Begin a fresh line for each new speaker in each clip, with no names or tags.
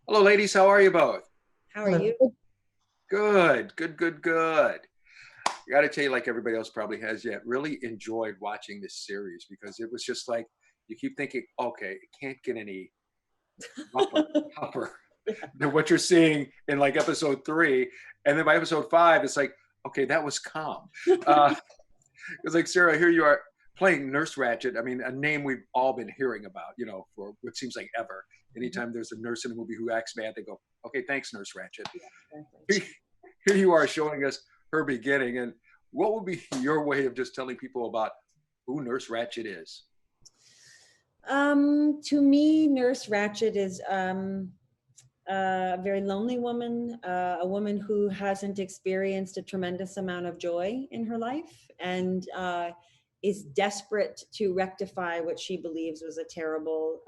Hello, ladies. How are you both?
How are
Hello.
you?
Good, good, good, good. I got to tell you, like everybody else probably has yet, really enjoyed watching this series because it was just like you keep thinking, okay, it can't get any rougher, tougher than what you're seeing in like episode three, and then by episode five, it's like, okay, that was calm. Uh, it's like Sarah, here you are playing Nurse Ratched. I mean, a name we've all been hearing about, for what seems like ever. Anytime there's a nurse in a movie who acts bad, they go, okay, thanks, Nurse Ratched. Here you are showing us her beginning. And what would be your way of just telling people about who Nurse Ratched is?
To me, Nurse Ratched is a very lonely woman, a woman who hasn't experienced a tremendous amount of joy in her life and is desperate to rectify what she believes was a terrible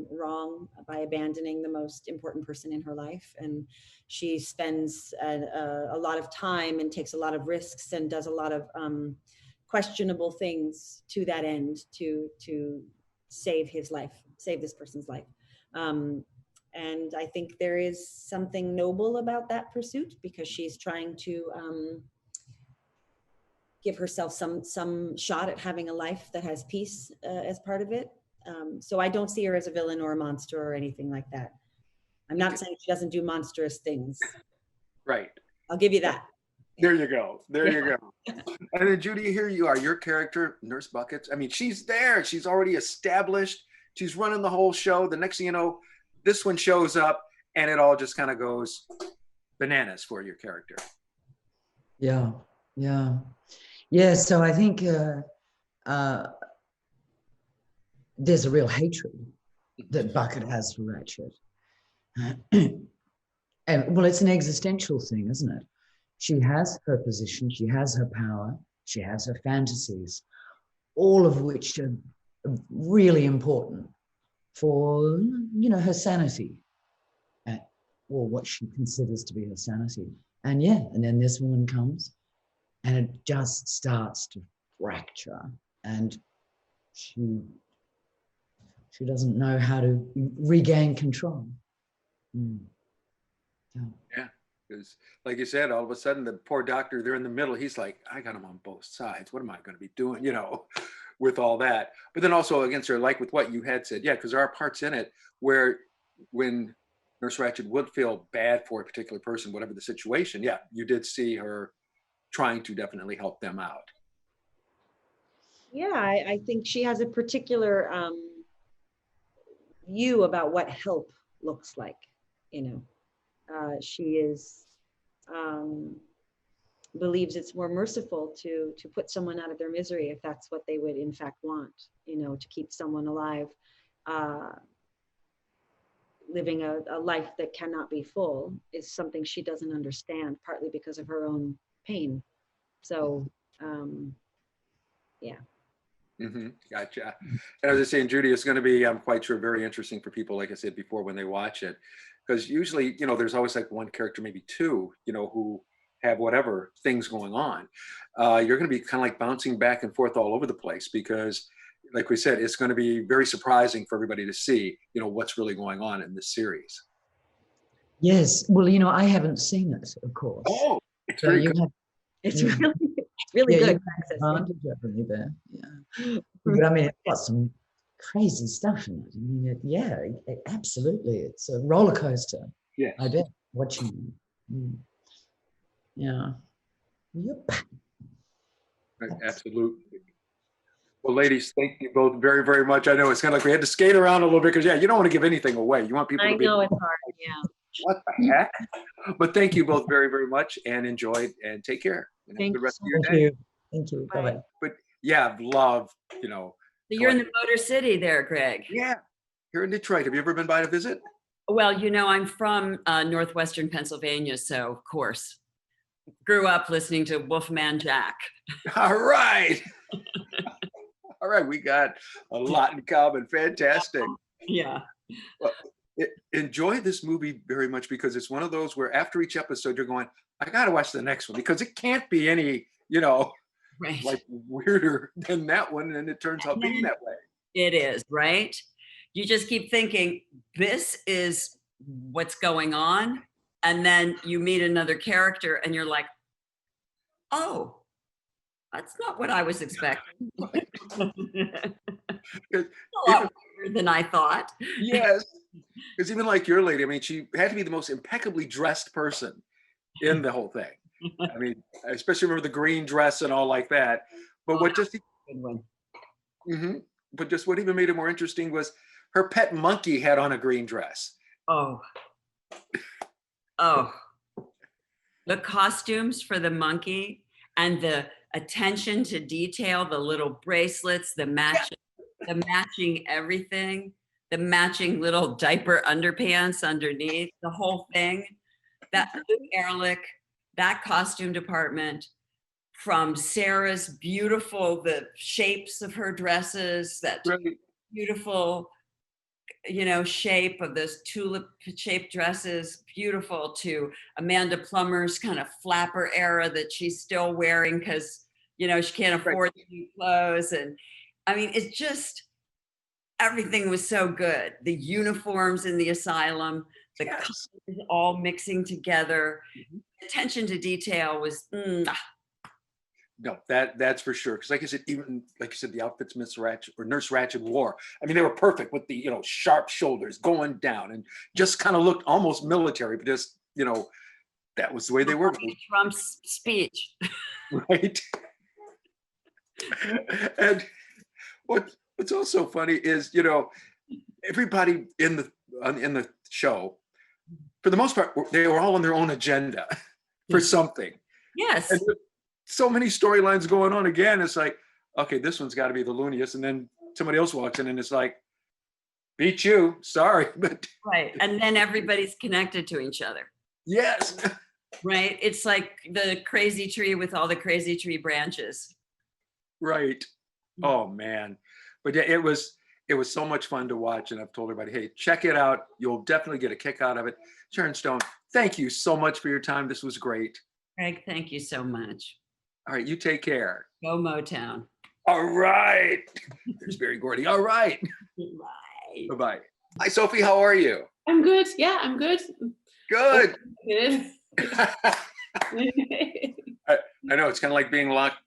wrong by abandoning the most important person in her life. And she spends a lot of time and takes a lot of risks and does a lot of questionable things to that end to save his life, save this person's life. And I think there is something noble about that pursuit because she's trying to give herself some shot at having a life that has peace as part of it. So I don't see her as a villain or a monster or anything like that. I'm not saying she doesn't do monstrous things.
Right.
I'll give you that.
There you go. There you go. And then Judy, here you are, your character, Nurse Buckets. I mean, she's there. She's already established. She's running the whole show. The next thing you know, this one shows up and it all just kind of goes bananas for your character.
Yeah, yeah. Yeah, so I think there's a real hatred that Bucket has for Ratched. And well, it's an existential thing, isn't it? She has her position, she has her power, she has her fantasies, all of which are really important for, her sanity, or what she considers to be her sanity. And then this woman comes and it just starts to fracture, and she doesn't know how to regain control.
Yeah, because like you said, all of a sudden the poor doctor, they're in the middle. He's like, I got him on both sides. What am I going to be doing, with all that? But then also against her, like with what you had said, yeah, because there are parts in it where when Nurse Ratched would feel bad for a particular person, whatever the situation, yeah, you did see her trying to definitely help them out.
Yeah, I think she has a particular view about what help looks like. She is believes it's more merciful to put someone out of their misery if that's what they would in fact want, to keep someone alive, living a life that cannot be full is something she doesn't understand, partly because of her own pain. So yeah.
Gotcha. And I was just saying, Judy, it's going to be, I'm quite sure, very interesting for people, like I said before, when they watch it, because usually, there's always like one character, maybe two, who have whatever things going on. You're going to be kind of like bouncing back and forth all over the place because, like we said, it's going to be very surprising for everybody to see, what's really going on in this series.
Yes, well, I haven't seen it, of course.
Oh, it's
so
very
you
good.
have.
It's really good.
Definitely there. Yeah, but I mean, it's got some crazy stuff in it. I mean, absolutely, it's a roller coaster.
Yeah,
I bet watching. Yeah. Yep.
Absolutely. Well, ladies, thank you both very, very much. I know it's kind of like we had to skate around a little bit because, you don't want to give anything away. You want people to be.
I know it's hard. Yeah.
What the heck? But thank you both very, very much and enjoy and take care. And have a good rest of your day.
Thank you. Bye-bye.
But yeah, I've loved,
So you're in the Motor City there, Greg.
Yeah, here in Detroit. Have you ever been by to visit?
Well, I'm from northwestern Pennsylvania, so of course, grew up listening to Wolfman Jack.
All right. All right, we got a lot in common. Fantastic.
Yeah.
Well, enjoy this movie very much because it's one of those where after each episode you're going, I got to watch the next one because it can't be any,
right,
like weirder than that one, and it turns out being that way.
It is, right? You just keep thinking, this is what's going on. And then you meet another character and you're like, oh, that's not what I was expecting. A lot weirder than I thought.
Yes. Because even like your lady, I mean, she had to be the most impeccably dressed person in the whole thing. I mean, I especially remember the green dress and all like that. But what just,
Good one.
but just what even made it more interesting was her pet monkey had on a green dress.
Oh, the costumes for the monkey and the attention to detail, the little bracelets, the matching everything, the matching little diaper underpants underneath, the whole thing. That Luke Ehrlich, that costume department, from Sarah's beautiful, the shapes of her dresses, that beautiful, shape of those tulip shaped dresses, beautiful, to Amanda Plummer's kind of flapper era that she's still wearing because, she can't afford new clothes. And I mean, it's just, everything was so good. The uniforms in the asylum, the colors all mixing together. Attention to detail was,
No, that's for sure. Because like I said, even like you said, the outfits Miss Ratched or Nurse Ratched wore, I mean, they were perfect with the sharp shoulders going down and just kind of looked almost military, but just that was the way they were.
Trump's speech,
right? And what's also funny is everybody in the show, for the most part, they were all on their own agenda for something.
Yes.
And so many storylines going on again. It's like, okay, this one's got to be the looniest, and then somebody else walks in, and it's like, beat you, sorry, but
right. And then everybody's connected to each other.
Yes.
Right. It's like the crazy tree with all the crazy tree branches.
Right. Oh man, but yeah, it was so much fun to watch, and I've told everybody, hey, check it out. You'll definitely get a kick out of it. Sharon Stone, thank you so much for your time. This was great.
Craig, thank you so much.
All right, you take care.
Go Motown.
All right. There's Barry Gordy. All right.
Bye.
Bye-bye. Hi, Sophie. How are you?
I'm good. Yeah, I'm good.
Good.
Good.
I know it's kind of like being locked,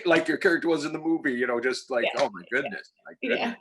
like your character was in the movie, just like, oh my goodness.
Yeah.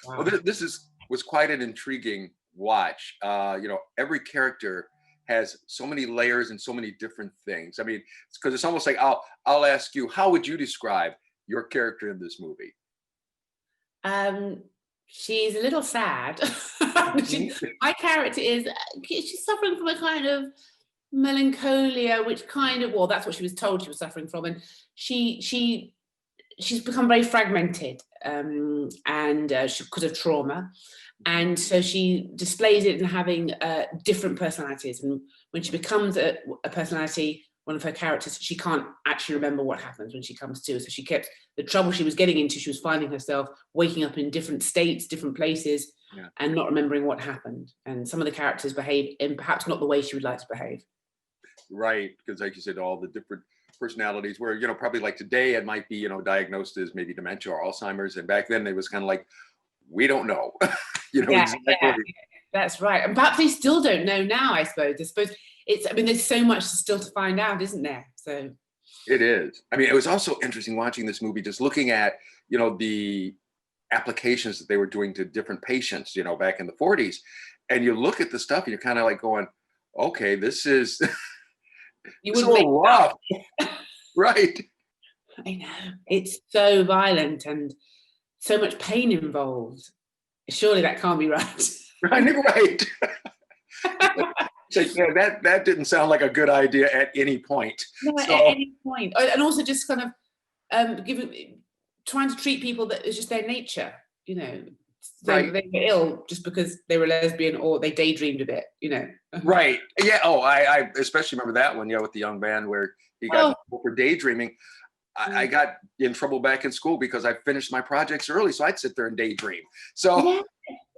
Wow. Well, this was quite an intriguing watch. Every character has so many layers and so many different things. I mean, because it's almost like I'll ask you, how would you describe your character in this movie?
She's a little sad. My character she's suffering from a kind of melancholia, which that's what she was told she was suffering from, and she's become very fragmented, and because of trauma. And so she displays it in having different personalities. And when she becomes a personality, one of her characters, she can't actually remember what happens when she comes to. So she kept the trouble she was getting into. She was finding herself waking up in different states, different places, and not remembering what happened. And some of the characters behave in perhaps not the way she would like to behave. Right,
because like you said, all the different personalities where, probably like today it might be, diagnosed as maybe dementia or Alzheimer's. And back then it was kind of like, we don't know. Exactly.
Yeah, that's right. And perhaps they still don't know now, I suppose. There's so much still to find out, isn't there? So
it is. I mean, it was also interesting watching this movie, just looking at, the applications that they were doing to different patients, back in the 40s. And you look at the stuff and you're kind of like going, okay, this is it's a little rough. Right.
I know. It's so violent and so much pain involved. Surely that can't be right.
Right. So, that didn't sound like a good idea at any point.
No, at any point. And also just kind of trying to treat people that is just their nature, Right. They were ill just because they were lesbian or they daydreamed a bit,
Right. Yeah. Oh, I especially remember that one, with the young man where he got for daydreaming. I got in trouble back in school because I finished my projects early, so I'd sit there and daydream. So
yeah.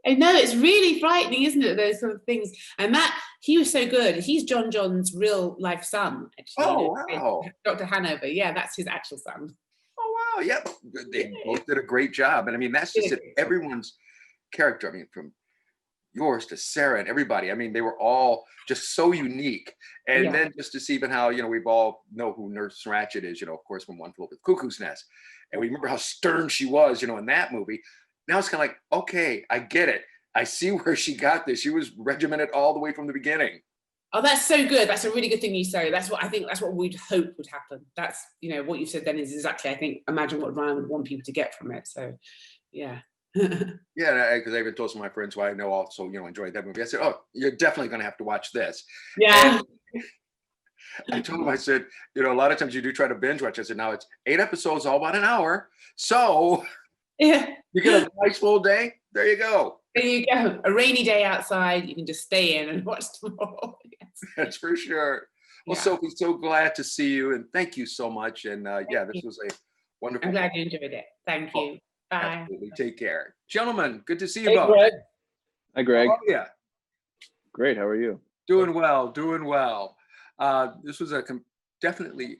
I know, it's really frightening, isn't it? Those sort of things. And he was so good. He's John John's real life son, actually.
Oh, wow.
Dr. Hanover. Yeah, that's his actual son.
Oh, wow. Yep. They both did a great job. And I mean, that's just it. Everyone's character. I mean, from, yours to Sarah and everybody. I mean, they were all just so unique. And
Yeah.
then just to see even how, we've all know who Nurse Ratched is, of course, from One Flew Over the Cuckoo's Nest. And we remember how stern she was, in that movie. Now it's kind of like, okay, I get it. I see where she got this. She was regimented all the way from the beginning.
Oh, that's so good. That's a really good thing you say. That's what I think. That's what we'd hope would happen. That's, what you said then is exactly, I think, imagine what Ryan would want people to get from it. So, yeah.
Yeah, because I even told some of my friends who I know also, enjoyed that movie. I said, oh, you're definitely going to have to watch this.
Yeah.
And I told them, I said, a lot of times you do try to binge watch. I said, now it's 8 episodes, all about an hour. So
Yeah.
you get a nice full day. There you go.
There you go. A rainy day outside, you can just stay in and watch them all. Yes.
That's for sure. Well,
Yeah.
Sophie, so glad to see you. And thank you so much. And this
you.
was a wonderful.
I'm glad you enjoyed it. Thank you. Bye.
Absolutely. Take care. Gentlemen, good to see you
Hey,
both.
Greg.
Hi, Greg.
Oh, yeah.
Great. How are you?
Doing well, doing well. This was a definitely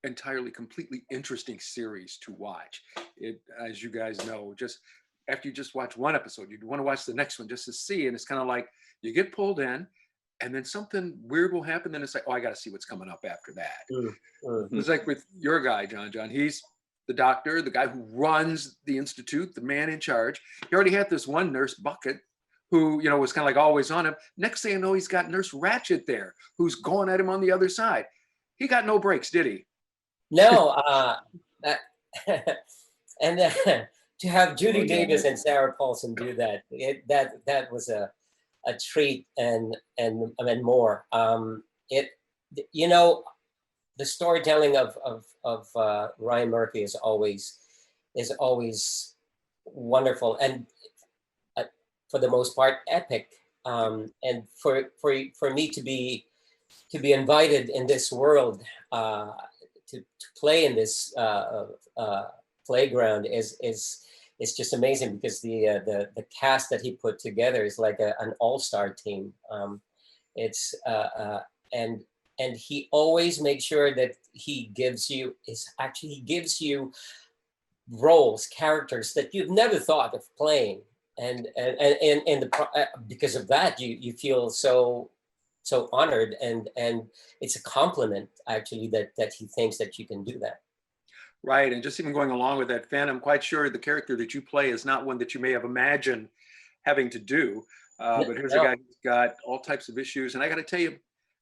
entirely completely interesting series to watch. It, as you guys know, just after you just watch one episode, you'd want to watch the next one just to see. And it's kind of like you get pulled in and then something weird will happen. Then it's like, oh, I got to see what's coming up after that. It's like with your guy, John. He's the doctor, the guy who runs the institute, the man in charge. He already had this one nurse, Bucket, who, was kind of like always on him. Next thing you know, he's got Nurse Ratched there, who's going at him on the other side. He got no breaks, did he?
No, and to have Judy Davis and Sarah Paulson do that, that was a treat and more. The storytelling of Ryan Murphy is always wonderful and for the most part epic. And for me to be invited in this world to play in this playground is just amazing because the cast that he put together is like an all-star team. And he always makes sure that he gives you roles, characters that you've never thought of playing, and because of that you feel so honored, and it's a compliment actually that he thinks that you can do that.
Right, and just even going along with that, Fan, I'm quite sure the character that you play is not one that you may have imagined having to do. But here's a guy who's got all types of issues, and I got to tell you,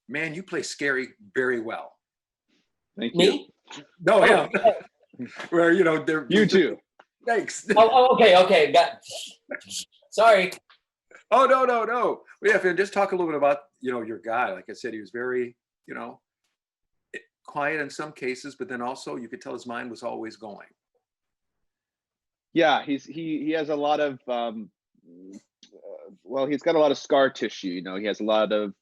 man, you play scary very well.
Thank you.
Me?
No, yeah. Where they're
You too.
Thanks.
Okay. Sorry.
Oh no. Well, yeah, Fan, just talk a little bit about your guy. Like I said, he was very quiet in some cases, but then also you could tell his mind was always going.
Yeah, he has a lot of he's got a lot of scar tissue. He has a lot of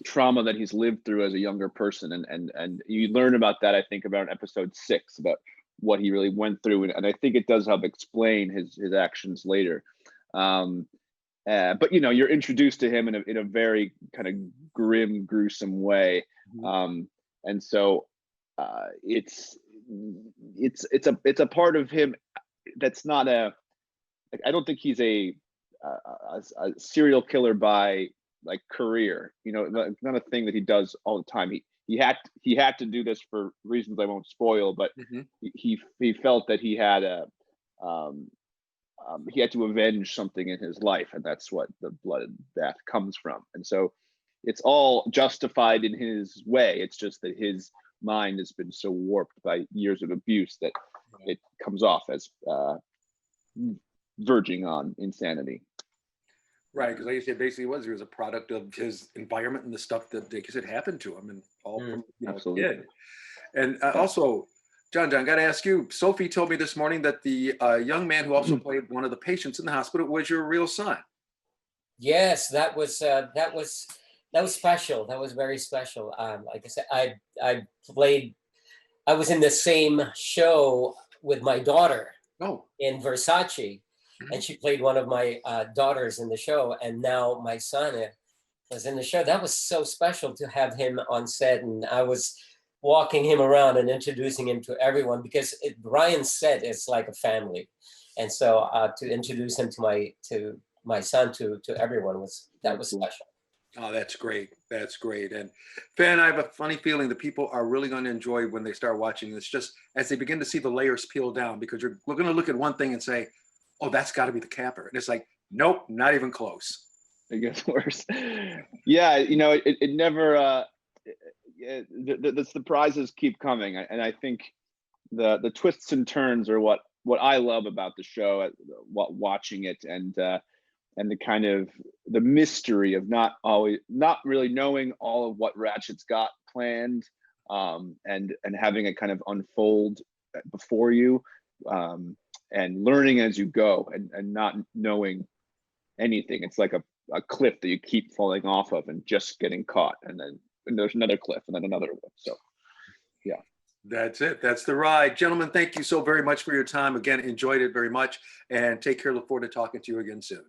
trauma that he's lived through as a younger person, and you learn about that, I think, about in episode 6 about what he really went through, and I think it does help explain his actions later. But you're introduced to him in a very kind of grim, gruesome way, and so it's a part of him that's not I don't think he's a serial killer by career. It's not a thing that he does all the time. He had to do this for reasons I won't spoil, but he felt that he had to avenge something in his life, and that's what the blood bath comes from. And so it's all justified in his way. It's just that his mind has been so warped by years of abuse that it comes off as verging on insanity.
Right, because like you said, basically he was a product of his environment and the stuff that had happened to him, and all from
absolutely.
Kid. And also, John, got to ask you. Sophie told me this morning that the young man who also played one of the patients in the hospital was your real son.
Yes, that was special. That was very special. Like I said, I was in the same show with my daughter in Versace. And she played one of my daughters in the show, and now my son was in the show. That was so special to have him on set, and I was walking him around and introducing him to everyone because Ryan's set is like a family, and so to introduce him to my son to everyone was special.
Oh, that's great. That's great. And Fan, I have a funny feeling that people are really going to enjoy when they start watching this, just as they begin to see the layers peel down, because we're going to look at one thing and say, oh, that's got to be the capper. And it's like, nope, not even close.
It gets worse. Yeah, you know, it never, the surprises keep coming. And I think the twists and turns are what I love about the show, watching it, and the kind of the mystery of not really knowing all of what Ratched's got planned, and having it kind of unfold before you, and learning as you go, and not knowing anything. It's like a cliff that you keep falling off of and just getting caught, and there's another cliff, and then another one. So yeah.
That's it. That's the ride. Gentlemen, thank you so very much for your time. Again, enjoyed it very much, and take care. Look forward to talking to you again soon.